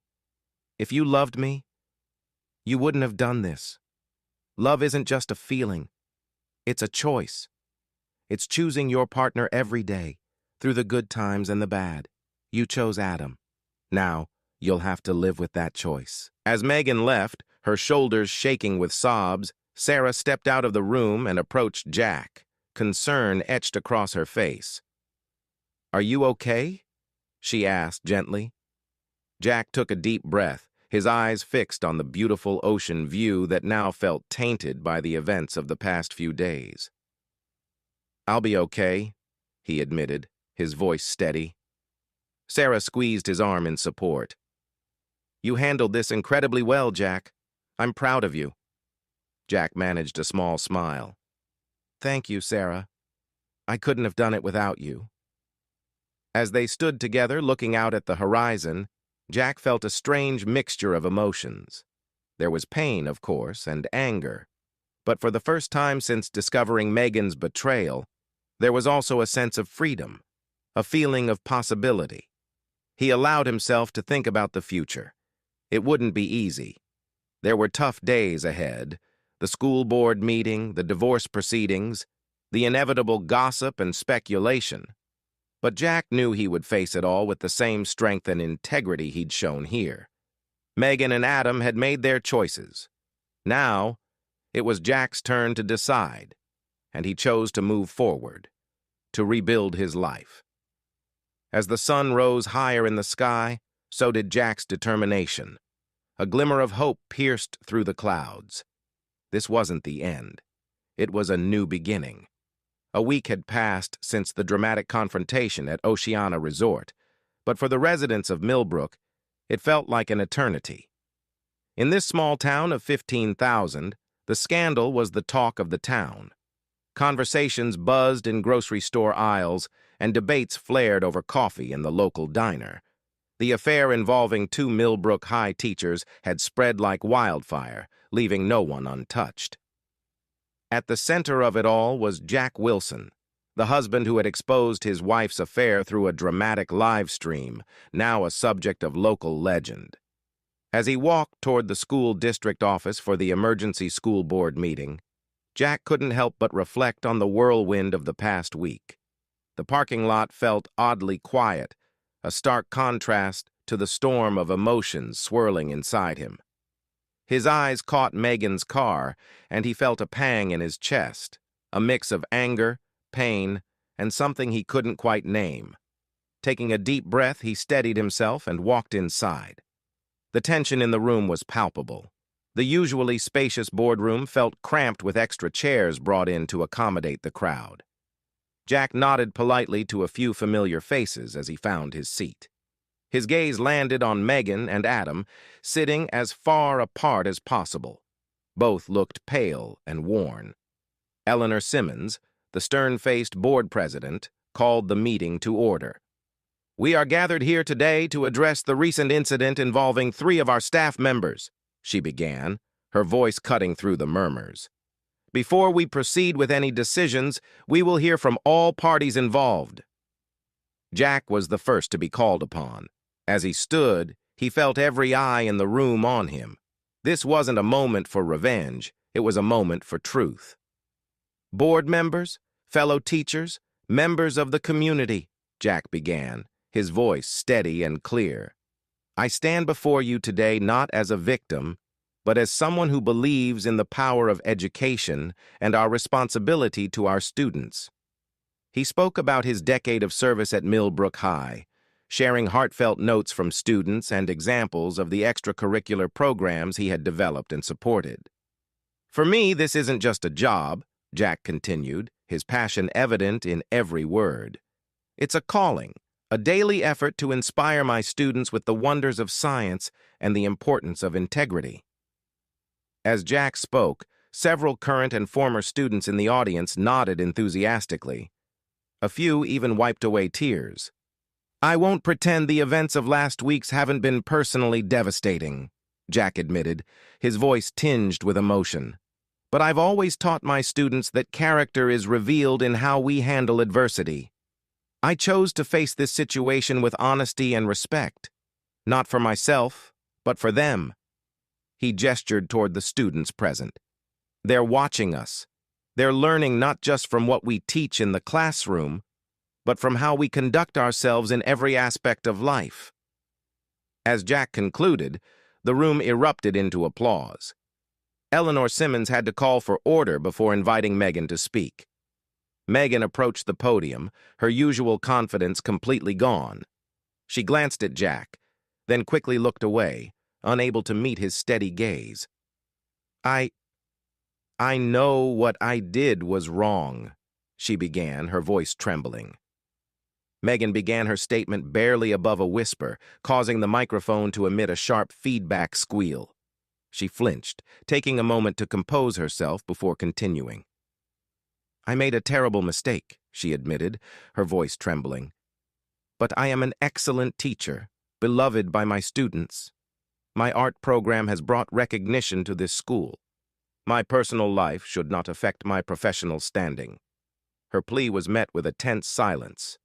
if you loved me, you wouldn't have done this. Love isn't just a feeling. It's a choice. It's choosing your partner every day, through the good times and the bad. You chose Adam. Now, you'll have to live with that choice. As Megan left, her shoulders shaking with sobs, Sarah stepped out of the room and approached Jack, concern etched across her face. Are you okay? She asked gently. Jack took a deep breath, his eyes fixed on the beautiful ocean view that now felt tainted by the events of the past few days. I'll be okay, he admitted, his voice steady. Sarah squeezed his arm in support. You handled this incredibly well, Jack. I'm proud of you. Jack managed a small smile. Thank you, Sarah. I couldn't have done it without you. As they stood together looking out at the horizon, Jack felt a strange mixture of emotions. There was pain, of course, and anger. But for the first time since discovering Megan's betrayal, there was also a sense of freedom, a feeling of possibility. He allowed himself to think about the future. It wouldn't be easy. There were tough days ahead, the school board meeting, the divorce proceedings, the inevitable gossip and speculation. But Jack knew he would face it all with the same strength and integrity he'd shown here. Megan and Adam had made their choices. Now, it was Jack's turn to decide, and he chose to move forward, to rebuild his life. As the sun rose higher in the sky, so did Jack's determination. A glimmer of hope pierced through the clouds. This wasn't the end. It was a new beginning. A week had passed since the dramatic confrontation at Oceana Resort, but for the residents of Millbrook, it felt like an eternity. In this small town of 15,000, the scandal was the talk of the town. Conversations buzzed in grocery store aisles, and debates flared over coffee in the local diner. The affair involving two Millbrook High teachers had spread like wildfire, leaving no one untouched. At the center of it all was Jack Wilson, the husband who had exposed his wife's affair through a dramatic live stream, now a subject of local legend. As he walked toward the school district office for the emergency school board meeting, Jack couldn't help but reflect on the whirlwind of the past week. The parking lot felt oddly quiet, a stark contrast to the storm of emotions swirling inside him. His eyes caught Megan's car, and he felt a pang in his chest, a mix of anger, pain, and something he couldn't quite name. Taking a deep breath, he steadied himself and walked inside. The tension in the room was palpable. The usually spacious boardroom felt cramped with extra chairs brought in to accommodate the crowd. Jack nodded politely to a few familiar faces as he found his seat. His gaze landed on Megan and Adam, sitting as far apart as possible. Both looked pale and worn. Eleanor Simmons, the stern-faced board president, called the meeting to order. "We are gathered here today to address the recent incident involving 3 of our staff members," she began, her voice cutting through the murmurs. "Before we proceed with any decisions, we will hear from all parties involved." Jack was the first to be called upon. As he stood, he felt every eye in the room on him. This wasn't a moment for revenge, it was a moment for truth. "Board members, fellow teachers, members of the community," Jack began, his voice steady and clear. "I stand before you today not as a victim, but as someone who believes in the power of education and our responsibility to our students." He spoke about his decade of service at Millbrook High, sharing heartfelt notes from students and examples of the extracurricular programs he had developed and supported. "For me, this isn't just a job," Jack continued, his passion evident in every word. "It's a calling, a daily effort to inspire my students with the wonders of science and the importance of integrity." As Jack spoke, several current and former students in the audience nodded enthusiastically. A few even wiped away tears. "I won't pretend the events of last week's haven't been personally devastating," Jack admitted, his voice tinged with emotion. "But I've always taught my students that character is revealed in how we handle adversity. I chose to face this situation with honesty and respect, not for myself, but for them." He gestured toward the students present. "They're watching us. They're learning not just from what we teach in the classroom, but from how we conduct ourselves in every aspect of life." As Jack concluded, the room erupted into applause. Eleanor Simmons had to call for order before inviting Megan to speak. Megan approached the podium, her usual confidence completely gone. She glanced at Jack, then quickly looked away, unable to meet his steady gaze. I know what I did was wrong," she began, her voice trembling. Megan began her statement barely above a whisper, causing the microphone to emit a sharp feedback squeal. She flinched, taking a moment to compose herself before continuing. "I made a terrible mistake," she admitted, her voice trembling. "But I am an excellent teacher, beloved by my students. My art program has brought recognition to this school. My personal life should not affect my professional standing." Her plea was met with a tense silence.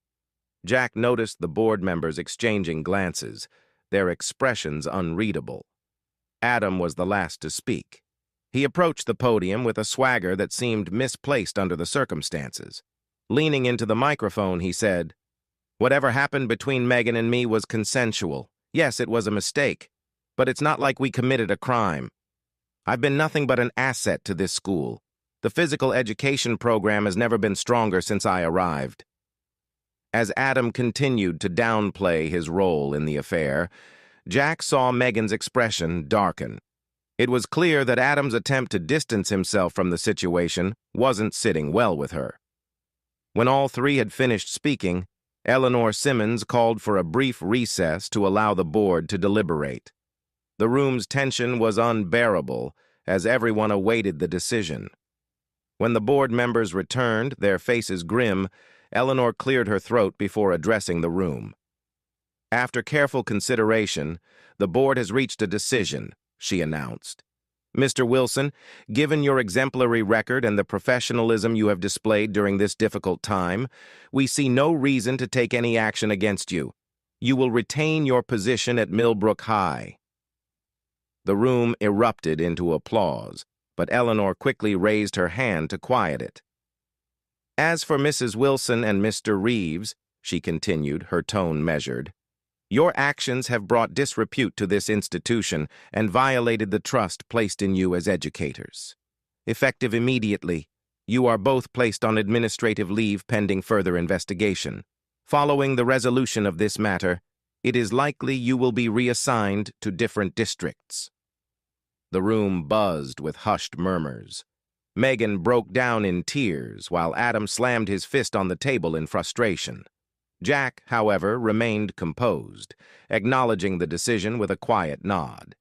Jack noticed the board members exchanging glances, their expressions unreadable. Adam was the last to speak. He approached the podium with a swagger that seemed misplaced under the circumstances. Leaning into the microphone, he said, Whatever happened between Megan and me was consensual. Yes, it was a mistake, but it's not like we committed a crime. I've been nothing but an asset to this school. The physical education program has never been stronger since I arrived." As Adam continued to downplay his role in the affair, Jack saw Megan's expression darken. It was clear that Adam's attempt to distance himself from the situation wasn't sitting well with her. When all three had finished speaking, Eleanor Simmons called for a brief recess to allow the board to deliberate. The room's tension was unbearable as everyone awaited the decision. When the board members returned, their faces grim, Eleanor cleared her throat before addressing the room. "After careful consideration, the board has reached a decision," she announced. "Mr. Wilson, given your exemplary record and the professionalism you have displayed during this difficult time, we see no reason to take any action against you. You will retain your position at Millbrook High." The room erupted into applause, but Eleanor quickly raised her hand to quiet it. "As for Mrs. Wilson and Mr. Reeves," she continued, her tone measured, "your actions have brought disrepute to this institution and violated the trust placed in you as educators. Effective immediately, you are both placed on administrative leave pending further investigation. Following the resolution of this matter, it is likely you will be reassigned to different districts." The room buzzed with hushed murmurs. Megan broke down in tears while Adam slammed his fist on the table in frustration. Jack, however, remained composed, acknowledging the decision with a quiet nod.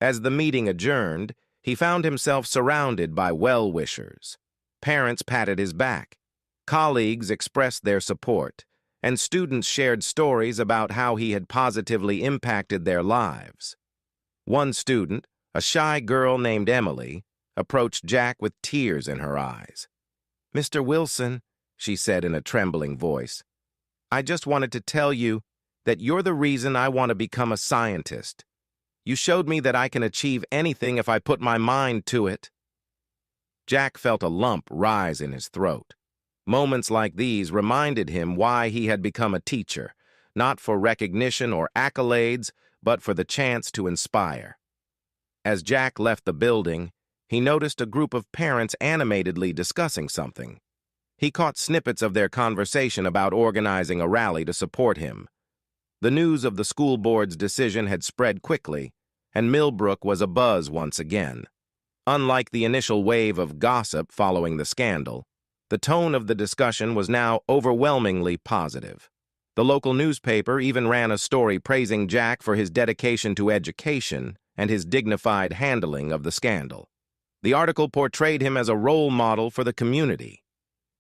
As the meeting adjourned, he found himself surrounded by well-wishers. Parents patted his back, colleagues expressed their support, and students shared stories about how he had positively impacted their lives. One student, a shy girl named Emily, approached Jack with tears in her eyes. "Mr. Wilson," she said in a trembling voice, "I just wanted to tell you that you're the reason I want to become a scientist. You showed me that I can achieve anything if I put my mind to it." Jack felt a lump rise in his throat. Moments like these reminded him why he had become a teacher, not for recognition or accolades, but for the chance to inspire. As Jack left the building, he noticed a group of parents animatedly discussing something. He caught snippets of their conversation about organizing a rally to support him. The news of the school board's decision had spread quickly, and Millbrook was abuzz once again. Unlike the initial wave of gossip following the scandal, the tone of the discussion was now overwhelmingly positive. The local newspaper even ran a story praising Jack for his dedication to education and his dignified handling of the scandal. The article portrayed him as a role model for the community.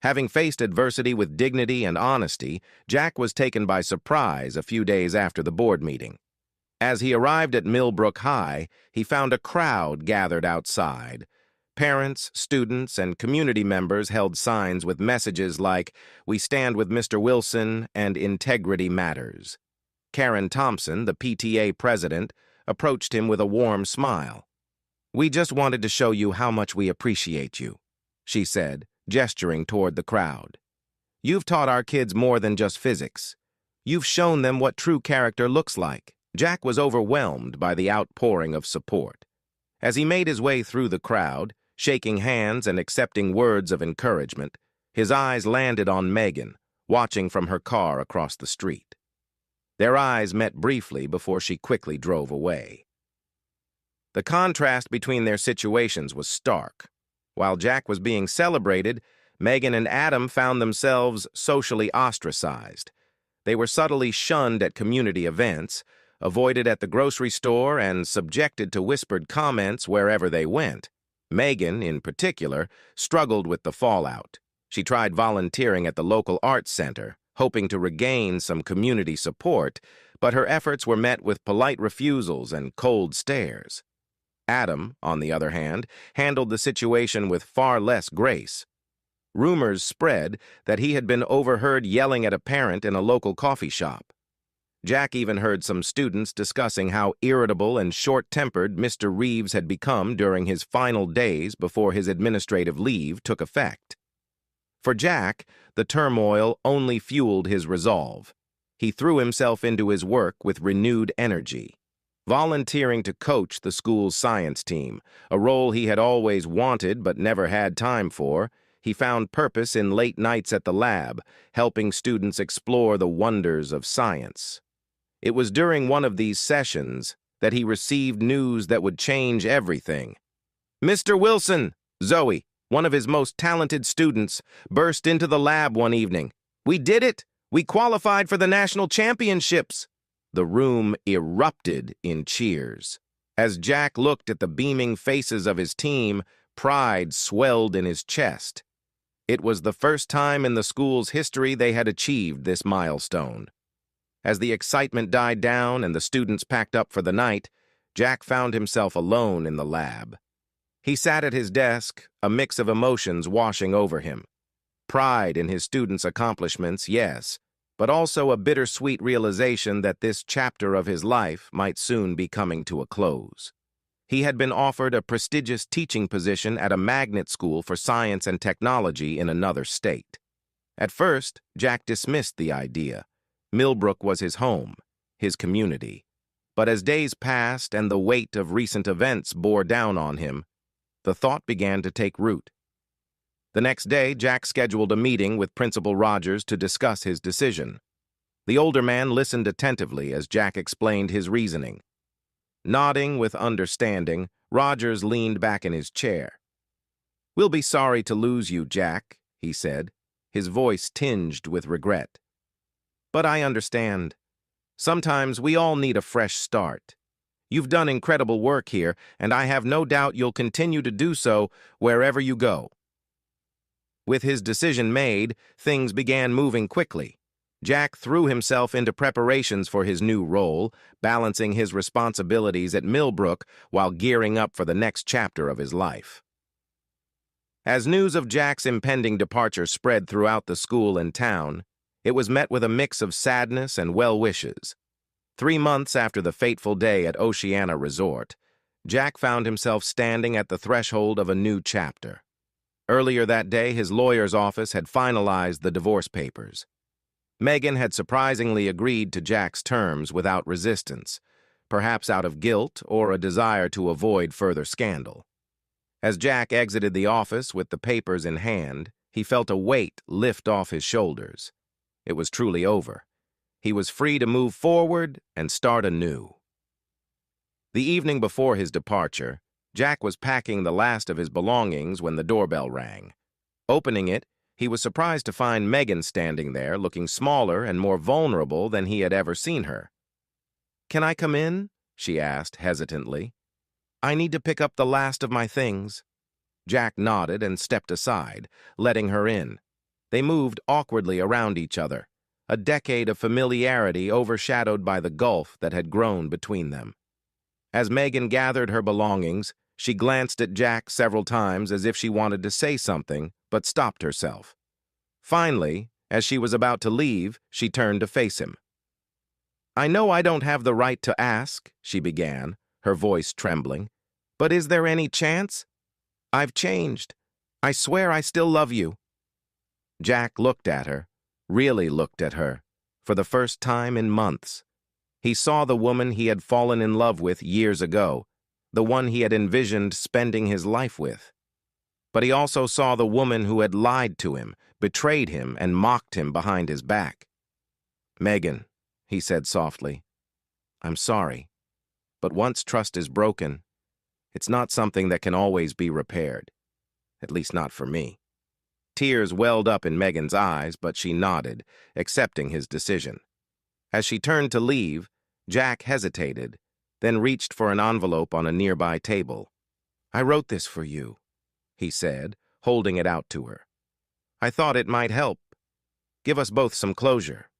Having faced adversity with dignity and honesty, Jack was taken by surprise a few days after the board meeting. As he arrived at Millbrook High, he found a crowd gathered outside. Parents, students, and community members held signs with messages like, "We stand with Mr. Wilson," and "Integrity Matters." Karen Thompson, the PTA president, approached him with a warm smile. "We just wanted to show you how much we appreciate you," she said, gesturing toward the crowd. "You've taught our kids more than just physics. You've shown them what true character looks like." Jack was overwhelmed by the outpouring of support. As he made his way through the crowd, shaking hands and accepting words of encouragement, his eyes landed on Megan, watching from her car across the street. Their eyes met briefly before she quickly drove away. The contrast between their situations was stark. While Jack was being celebrated, Megan and Adam found themselves socially ostracized. They were subtly shunned at community events, avoided at the grocery store, and subjected to whispered comments wherever they went. Megan, in particular, struggled with the fallout. She tried volunteering at the local arts center, hoping to regain some community support, but her efforts were met with polite refusals and cold stares. Adam, on the other hand, handled the situation with far less grace. Rumors spread that he had been overheard yelling at a parent in a local coffee shop. Jack even heard some students discussing how irritable and short-tempered Mr. Reeves had become during his final days before his administrative leave took effect. For Jack, the turmoil only fueled his resolve. He threw himself into his work with renewed energy. Volunteering to coach the school's science team, a role he had always wanted but never had time for, he found purpose in late nights at the lab, helping students explore the wonders of science. It was during one of these sessions that he received news that would change everything. Mr. Wilson, Zoe, one of his most talented students, burst into the lab one evening. "We did it! We qualified for the national championships!" The room erupted in cheers. As Jack looked at the beaming faces of his team, pride swelled in his chest. It was the first time in the school's history they had achieved this milestone. As the excitement died down and the students packed up for the night, Jack found himself alone in the lab. He sat at his desk, a mix of emotions washing over him. Pride in his students' accomplishments, yes, but also a bittersweet realization that this chapter of his life might soon be coming to a close. He had been offered a prestigious teaching position at a magnet school for science and technology in another state. At first, Jack dismissed the idea. Millbrook was his home, his community. But as days passed and the weight of recent events bore down on him, the thought began to take root. The next day, Jack scheduled a meeting with Principal Rogers to discuss his decision. The older man listened attentively as Jack explained his reasoning. Nodding with understanding, Rogers leaned back in his chair. "We'll be sorry to lose you, Jack," he said, his voice tinged with regret. "But I understand. Sometimes we all need a fresh start. You've done incredible work here, and I have no doubt you'll continue to do so wherever you go." With his decision made, things began moving quickly. Jack threw himself into preparations for his new role, balancing his responsibilities at Millbrook while gearing up for the next chapter of his life. As news of Jack's impending departure spread throughout the school and town, it was met with a mix of sadness and well wishes. 3 months after the fateful day at Oceana Resort, Jack found himself standing at the threshold of a new chapter. Earlier that day, his lawyer's office had finalized the divorce papers. Megan had surprisingly agreed to Jack's terms without resistance, perhaps out of guilt or a desire to avoid further scandal. As Jack exited the office with the papers in hand, he felt a weight lift off his shoulders. It was truly over. He was free to move forward and start anew. The evening before his departure, Jack was packing the last of his belongings when the doorbell rang. Opening it, he was surprised to find Megan standing there, looking smaller and more vulnerable than he had ever seen her. "Can I come in?" she asked hesitantly. "I need to pick up the last of my things." Jack nodded and stepped aside, letting her in. They moved awkwardly around each other, a decade of familiarity overshadowed by the gulf that had grown between them. As Megan gathered her belongings, she glanced at Jack several times as if she wanted to say something, but stopped herself. Finally, as she was about to leave, she turned to face him. "I know I don't have the right to ask," she began, her voice trembling, "but is there any chance? I've changed. I swear I still love you." Jack looked at her, really looked at her, for the first time in months. He saw the woman he had fallen in love with years ago, the one he had envisioned spending his life with. But he also saw the woman who had lied to him, betrayed him, and mocked him behind his back. "Megan," he said softly, "I'm sorry, but once trust is broken, it's not something that can always be repaired, at least not for me." Tears welled up in Megan's eyes, but she nodded, accepting his decision. As she turned to leave, Jack hesitated, then reached for an envelope on a nearby table. "I wrote this for you," he said, holding it out to her. "I thought it might help. Give us both some closure."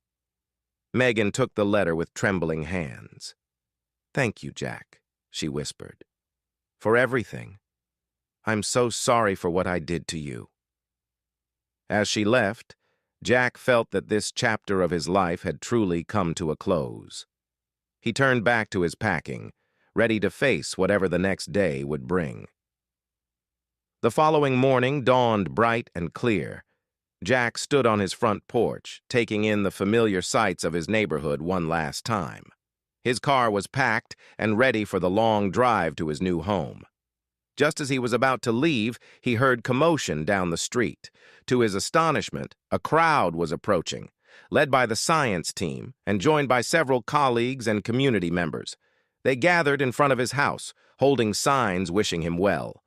Megan took the letter with trembling hands. "Thank you, Jack," she whispered. "For everything. I'm so sorry for what I did to you." As she left, Jack felt that this chapter of his life had truly come to a close. He turned back to his packing, ready to face whatever the next day would bring. The following morning dawned bright and clear. Jack stood on his front porch, taking in the familiar sights of his neighborhood one last time. His car was packed and ready for the long drive to his new home. Just as he was about to leave, he heard commotion down the street. To his astonishment, a crowd was approaching, led by the science team and joined by several colleagues and community members. They gathered in front of his house, holding signs wishing him well.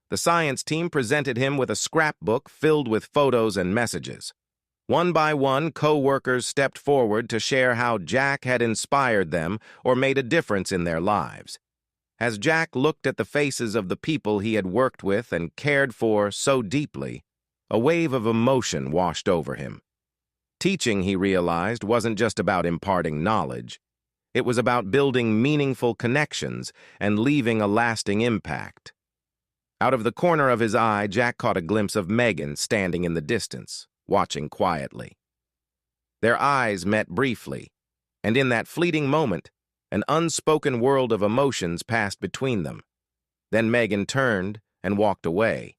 The science team presented him with a scrapbook filled with photos and messages. One by one, co-workers stepped forward to share how Jack had inspired them or made a difference in their lives. As Jack looked at the faces of the people he had worked with and cared for so deeply, a wave of emotion washed over him. Teaching, he realized, wasn't just about imparting knowledge. It was about building meaningful connections and leaving a lasting impact. Out of the corner of his eye, Jack caught a glimpse of Megan standing in the distance, watching quietly. Their eyes met briefly, and in that fleeting moment, an unspoken world of emotions passed between them. Then Megan turned and walked away.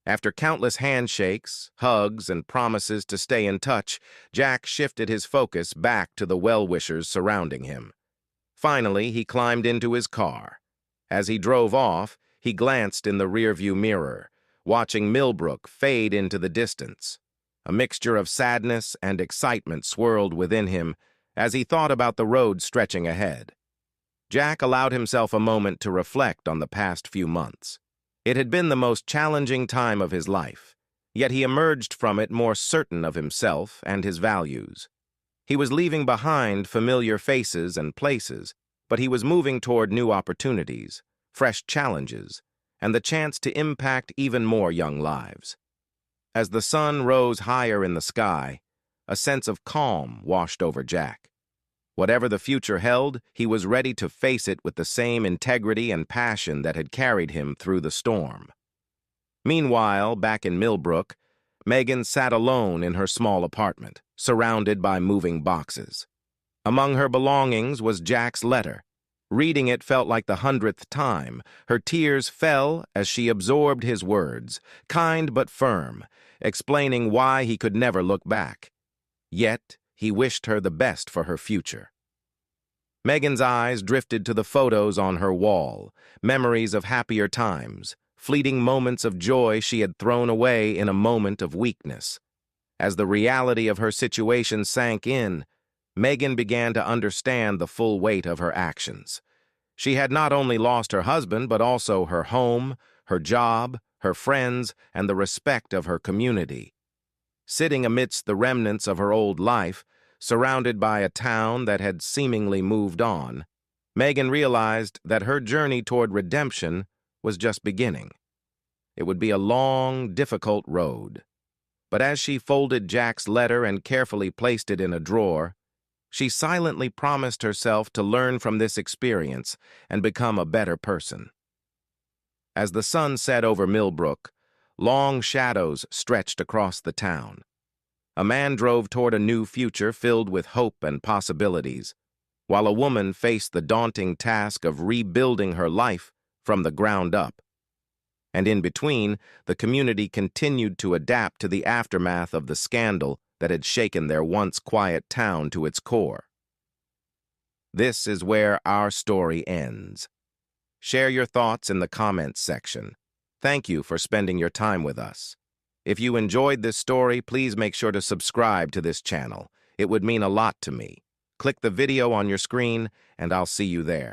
After countless handshakes, hugs, and promises to stay in touch, Jack shifted his focus back to the well-wishers surrounding him. Finally, he climbed into his car. As he drove off, he glanced in the rearview mirror, watching Millbrook fade into the distance. A mixture of sadness and excitement swirled within him as he thought about the road stretching ahead. Jack allowed himself a moment to reflect on the past few months. It had been the most challenging time of his life, yet he emerged from it more certain of himself and his values. He was leaving behind familiar faces and places, but he was moving toward new opportunities, fresh challenges, and the chance to impact even more young lives. As the sun rose higher in the sky, a sense of calm washed over Jack. Whatever the future held, he was ready to face it with the same integrity and passion that had carried him through the storm. Meanwhile, back in Millbrook, Megan sat alone in her small apartment, surrounded by moving boxes. Among her belongings was Jack's letter. Reading it felt like the 100th time. Her tears fell as she absorbed his words, kind but firm, explaining why he could never look back. Yet, he wished her the best for her future. Megan's eyes drifted to the photos on her wall, memories of happier times, fleeting moments of joy she had thrown away in a moment of weakness. As the reality of her situation sank in, Megan began to understand the full weight of her actions. She had not only lost her husband, but also her home, her job, her friends, and the respect of her community. Sitting amidst the remnants of her old life, surrounded by a town that had seemingly moved on, Megan realized that her journey toward redemption was just beginning. It would be a long, difficult road. But as she folded Jack's letter and carefully placed it in a drawer, she silently promised herself to learn from this experience and become a better person. As the sun set over Millbrook, long shadows stretched across the town. A man drove toward a new future filled with hope and possibilities, while a woman faced the daunting task of rebuilding her life from the ground up. And in between, the community continued to adapt to the aftermath of the scandal that had shaken their once quiet town to its core. This is where our story ends. Share your thoughts in the comments section. Thank you for spending your time with us. If you enjoyed this story, please make sure to subscribe to this channel. It would mean a lot to me. Click the video on your screen, and I'll see you there.